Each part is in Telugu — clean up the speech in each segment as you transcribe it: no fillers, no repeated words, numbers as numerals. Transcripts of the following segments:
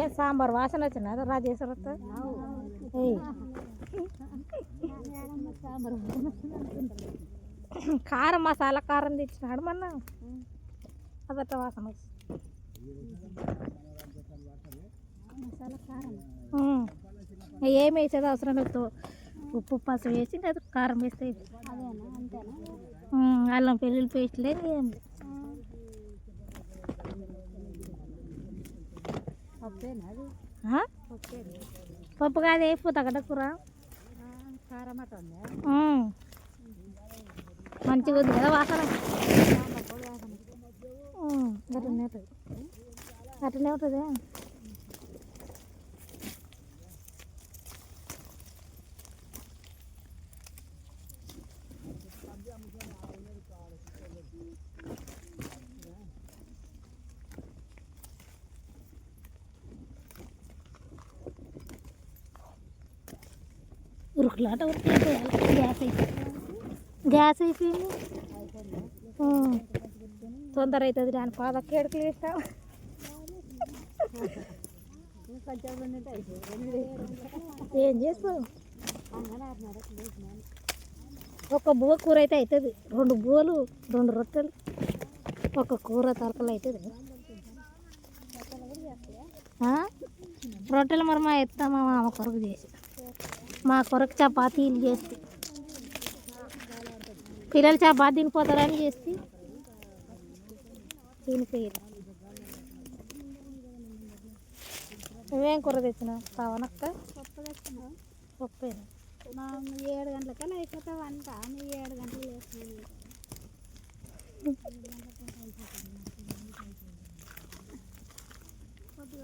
ఏం సాంబార్ వాసన వచ్చిన రాజేశ్వరతో కారం మసాలా కారం తెచ్చినాడు మొన్న అదట వాసన మసాలా కారం ఏమి వేసేది అవసరం లేదు ఉప్పు పసుపు వేసి లేదు కారం వేస్తే అల్లం వెల్లుల్లి పేస్ట్ లేదు ఏం పప్పు కాదు వేసిపోతా కదా కూర మంచిగా ఉంది కదా వాసన అట్లనే ఉంటుంది అట్లనే ఉంటుంది ఉరుకులాట గ్యాస్ అయిపోయింది తొందర అవుతుంది దాని పాదక్క ఎడుకులు వేస్తాం ఏం చేస్తావు ఒక బువ్వ కూర అయితే అవుతుంది 2 బువ్వలు 2 రొట్టెలు ఒక కూర తరకలు అవుతుంది రొట్టెలు మరి మా ఎత్తామా మా కొరకు చేసి మా కొరకు చపాతీలు చేస్తే పిల్లలు చపాతీ తినిపోతారని చేస్తే తినిపోయారు నువ్వేం కూర తెచ్చినావు పవనక్క పప్పేనా 7 గంటలకల్లా అయిపోతా వంట 7 గంటలు వేస్తున్నాను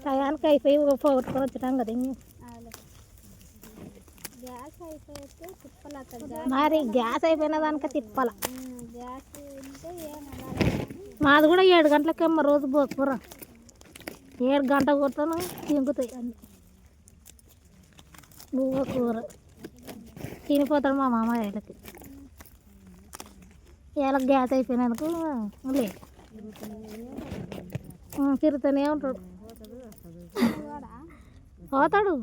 టయానికి అయిపోయి పోగొట్టుకొని వచ్చినాం కదా గ్యాస్ అయిపోతే తిప్పాల మరి గ్యాస్ అయిపోయిన దానికి తిప్పాల గ్యాస్ ఉంటే మాది కూడా 7 గంటలకేమో రోజు కూర 7 గంట కొడతాను తింగుతాయి అన్నీ బువ్వ కూర తినిపోతాడు మా మామయ్యలకి ఇలా గ్యాస్ అయిపోయినందుకు లేదు తిరుగుతూనే ఉంటాడు పోతాడు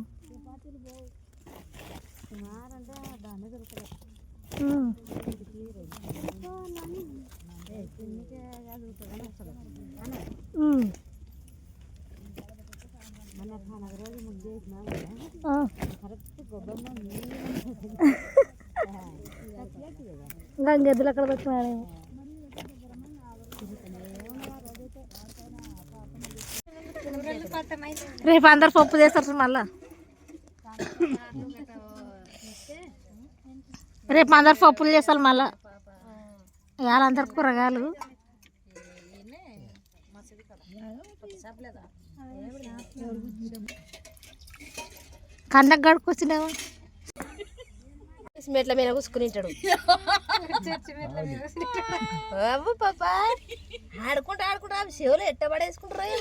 గంగెద్దులు అక్కడ వచ్చినాడేమో రేపు అందరు పప్పు చేస్తారు మళ్ళా రేపు అందరు పప్పులు చేస్తారు మళ్ళా ఇవాళ అందరు కూరగాయలు కన్నకు గడుకొచ్చినావా మెట్ల మీద కూసుకునింటాడు పాపా ఆడుకుంటా ఆడుకుంటా చెవులు ఎట్ట పడేసుకుంటారు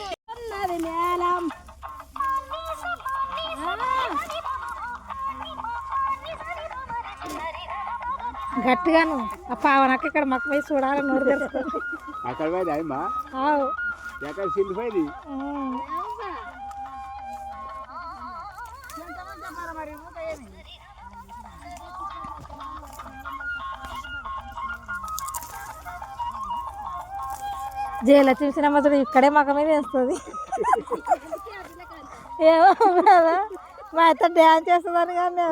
గట్టిగాను ఆ పావనక్క ఇక్కడ మక్క పోయి చూడాలని నోరు తెరుసుకో అక్కడ పోయింది అమ్మా ఎక్కడ సిల్లిపోయింది జయలక్ష్మి సినిమా చూడు ఇక్కడే మక్క మీద వేస్తుంది ఏమో కదా మా అత్త డ్యాన్స్ చేస్తుందని కానీ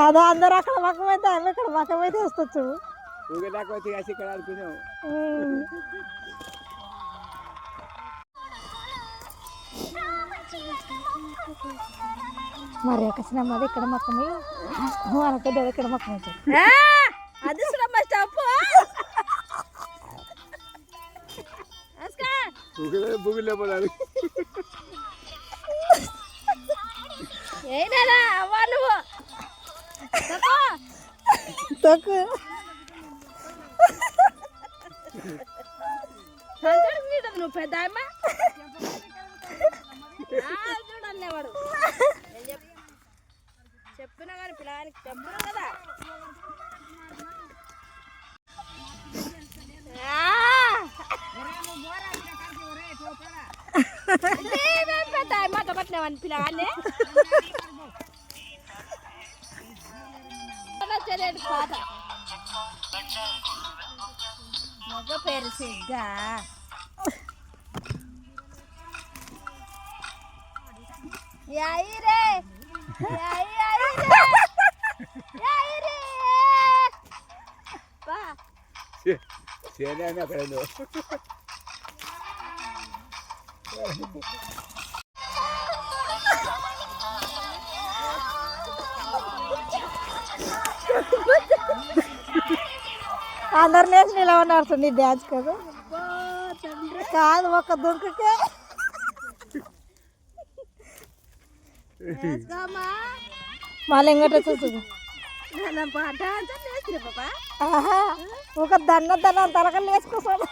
అదో అందరు అక్కడ మక్కమైతే ఆమె ఇక్కడ మక్కమైతే వస్తచ్చు మరి ఒక సినిమా ఇక్కడ మక్కమే అనకొద్ది అది ఇక్కడ మక్కమైతే అది స్టాప్ భూమిలో పోవాలి ఏనా వాళ్ళు తక్కువ నువ్వు పెద్ద చూడండి వాడు చెప్పినా కానీ పిల్లగానికి చెప్పినా కదా పెట్టినావని పిల్లగానే తెలియదు పాట మగ పేరు సిగ్గా యాయి రే యాయి యాయి రే యాయి రే బా సేనే అక్కడ అందరు లేచి నిలవన్నారు నీ డ్యాన్స్ కదా కాదు ఒక దుంకకే మళ్ళీ ఇంకోటి వచ్చేస్తుంది ఆహా ఒక దన్న తలకలు వేసుకోసాడు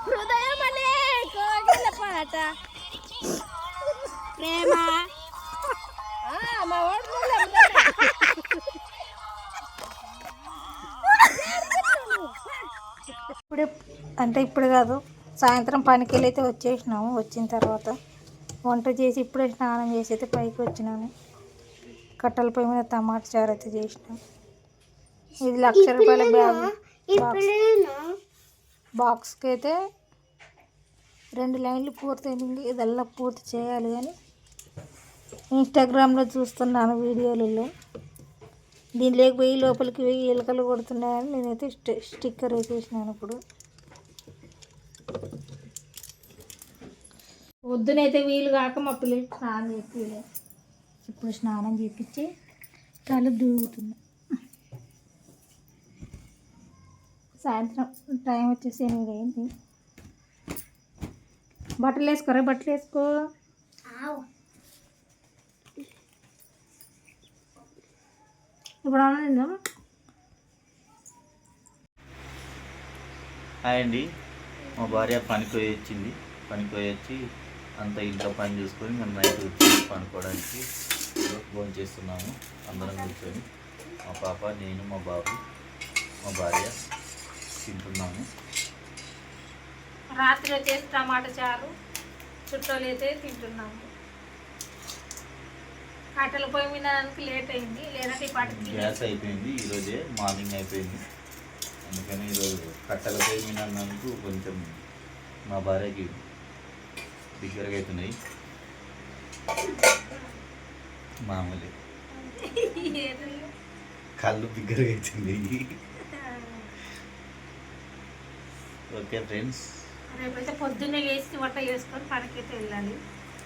హృదయం అనే కోగిల పాట ప్రేమ మా వాడు ఇప్పుడు అంటే ఇప్పుడు కాదు సాయంత్రం పనికి వెళ్ళి అయితే వచ్చేసినాము. వచ్చిన తర్వాత వంట చేసి ఇప్పుడే స్నానం చేసి అయితే పైకి వచ్చినాను. కట్టెల పొయ్యి మీద టమాటా చారు అయితే చేసినాం. ఇది ₹1,00,000 బ్యాగ్ బాక్స్కి అయితే 2 లైన్లు పూర్తయింది. ఇదల్లా పూర్తి చేయాలి కానీ ఇన్స్టాగ్రామ్లో చూస్తున్నాను వీడియోలలో. దీనిలోకి పోయి లోపలికి పోయి ఎలుకలు కొడుతున్నాయని నేనైతే స్టిక్కర్ వేసేసినాను. ఇప్పుడు పొద్దునైతే వీలు కాక మా పిల్లలకి స్నానం చేపిలే. ఇప్పుడు స్నానం చేపించి తల దూగుతున్నా. సాయంత్రం టైం వచ్చేసి 8 అయింది. బట్టలు వేసుకోరా, బట్టలు వేసుకో. ఇప్పుడు అన్నా హాయ్ అండి. మా భార్య పనికి పోయి వచ్చింది. పనికి పోయి వచ్చి అంత ఇంట్లో పని చూసుకొని మేము నైట్ వచ్చి పనుకోవడానికి ఫోన్ చేస్తున్నాము. అందరం కూర్చొని మా పాప, నేను, మా బాబు, మా భార్య తింటున్నాము. రాత్రి వచ్చేసి టమాటా చారు చుట్టాలు అయితే తింటున్నాము. కట్టెల పొయ్యి మీద లేట్ అయింది, లేదంటే పాటికి గ్యాస్ అయిపోయింది. ఈరోజే మార్నింగ్ అయిపోయింది. అందుకని ఈరోజు కట్టెల పొయ్యి మీద అన్నందుకు కొంచెం మా భార్యకి దగ్గరగా అవుతున్నాయి. మామూలు కళ్ళు దగ్గరగా అవుతుంది. ఓకే ఫ్రెండ్స్, రేపైతే పొద్దున్నే లేచి వంట చేసుకొని పనికైతే వెళ్ళాలి.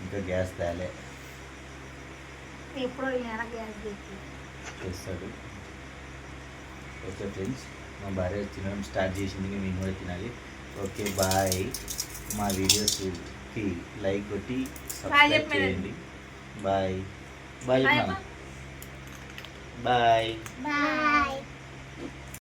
ఇంకా గ్యాస్ తేలే, ఎప్పుడో గ్యాస్ చేస్తాడు. ఓకే ఫ్రెండ్స్, మా భార్య తినడం స్టార్ట్ చేసింది, మేము కూడా తినాలి. Okay bye. మా వీడియోస్కి లైక్ కొట్టి సబ్స్క్రైబ్ చేయండి. Bye bye bye. బాయ్.